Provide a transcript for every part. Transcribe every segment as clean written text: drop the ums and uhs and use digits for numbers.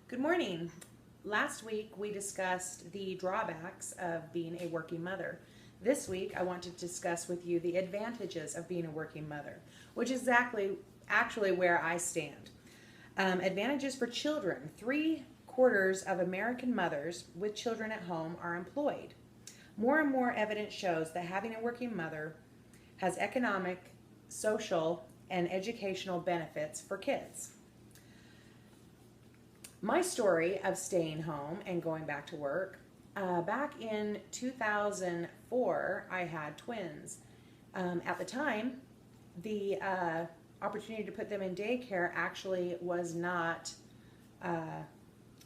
Good morning. Last week we discussed the drawbacks of being a working mother. This week I want to discuss with you the advantages of being a working mother, which is actually where I stand. Advantages for children. 3/4 of American mothers with children at home are employed. More and more evidence shows that having a working mother has economic, social, and educational benefits for kids. My story of staying home and going back to work, back in 2004, I had twins. At the time, the opportunity to put them in daycare actually was not uh,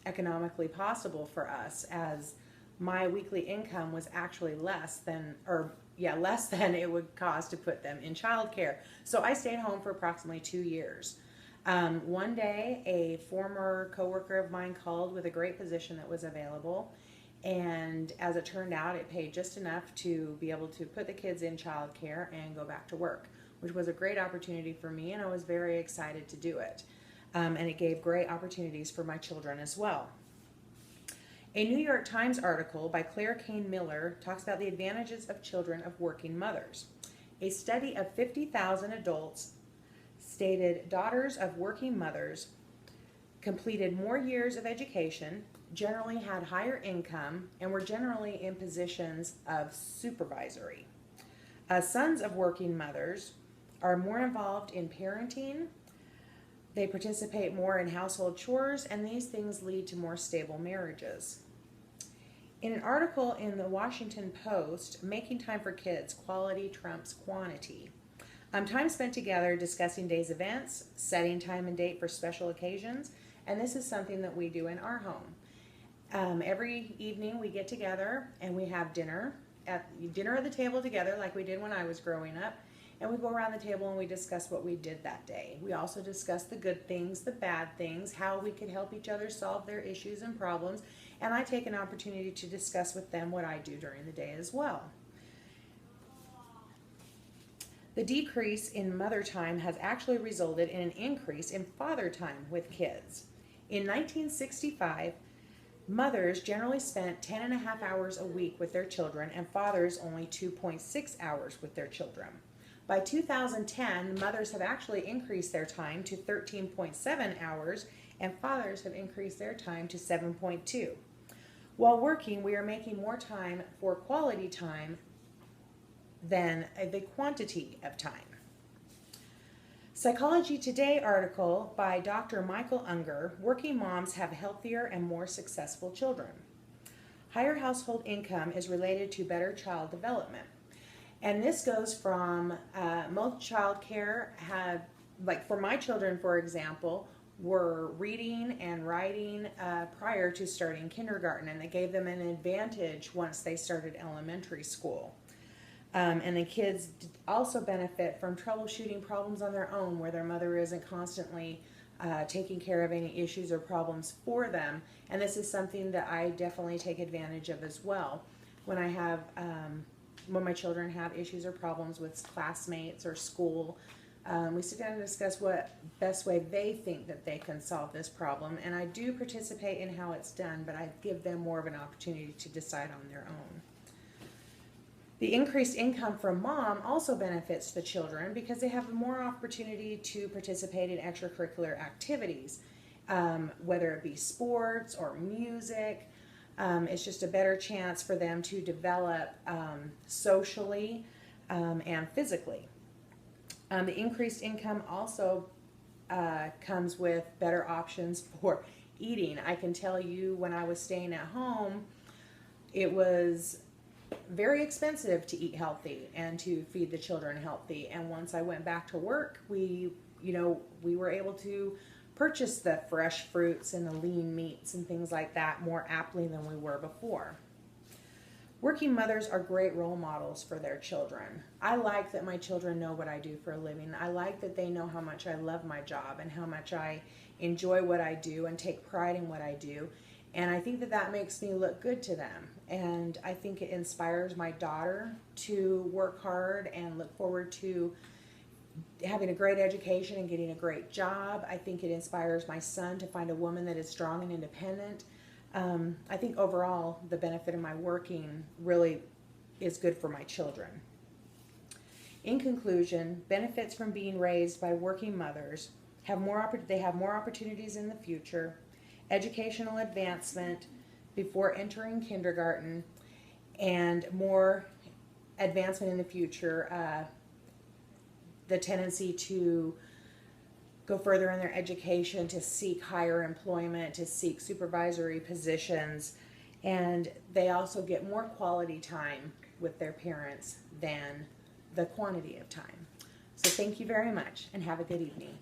economically possible for us, as my weekly income was actually less than it would cost to put them in childcare. So I stayed home for approximately 2 years. One day, a former coworker of mine called with a great position that was available, and as it turned out, it paid just enough to be able to put the kids in childcare and go back to work, which was a great opportunity for me, and I was very excited to do it. And it gave great opportunities for my children as well. A New York Times article by Claire Kane Miller talks about the advantages of children of working mothers. A study of 50,000 adults stated daughters of working mothers completed more years of education, generally had higher income, and were generally in positions of supervisory. Sons of working mothers are more involved in parenting, they participate more in household chores, and these things lead to more stable marriages. In an article in the Washington Post, Making Time for Kids, Quality Trumps Quantity. Time spent together discussing day's events, setting time and date for special occasions, and this is something that we do in our home. Every evening we get together and we have dinner at the table together like we did when I was growing up, and we go around the table and we discuss what we did that day. We also discuss the good things, the bad things, how we could help each other solve their issues and problems, and I take an opportunity to discuss with them what I do during the day as well. The decrease in mother time has actually resulted in an increase in father time with kids. In 1965, mothers generally spent 10 and a half hours a week with their children, and fathers only 2.6 hours with their children. By 2010, mothers have actually increased their time to 13.7 hours, and fathers have increased their time to 7.2. While working, we are making more time for quality time than the quantity of time. Psychology Today article by Dr. Michael Unger, Working Moms Have Healthier and More Successful Children. Higher household income is related to better child development. And this goes from most child care had, like for my children, for example, were reading and writing prior to starting kindergarten, and it gave them an advantage once they started elementary school. And the kids also benefit from troubleshooting problems on their own, where their mother isn't constantly taking care of any issues or problems for them. And this is something that I definitely take advantage of as well. When I have, when my children have issues or problems with classmates or school, we sit down and discuss what best way they think that they can solve this problem. And I do participate in how it's done, but I give them more of an opportunity to decide on their own. The increased income from mom also benefits the children because they have more opportunity to participate in extracurricular activities, whether it be sports or music. It's just a better chance for them to develop socially and physically. The increased income also comes with better options for eating. I can tell you, when I was staying at home, it was very expensive to eat healthy and to feed the children healthy. And once I went back to work, we were able to purchase the fresh fruits and the lean meats and things like that more aptly than we were before. Working mothers are great role models for their children. I like that my children know what I do for a living. I like that they know how much I love my job and how much I enjoy what I do and take pride in what I do. And I think that that makes me look good to them. And I think it inspires my daughter to work hard and look forward to having a great education and getting a great job. I think it inspires my son to find a woman that is strong and independent. I think overall the benefit of my working really is good for my children. In conclusion, benefits from being raised by working mothers have more opportunities in the future, educational advancement before entering kindergarten, and more advancement in the future, the tendency to go further in their education, to seek higher employment, to seek supervisory positions, and they also get more quality time with their parents than the quantity of time. So thank you very much and have a good evening.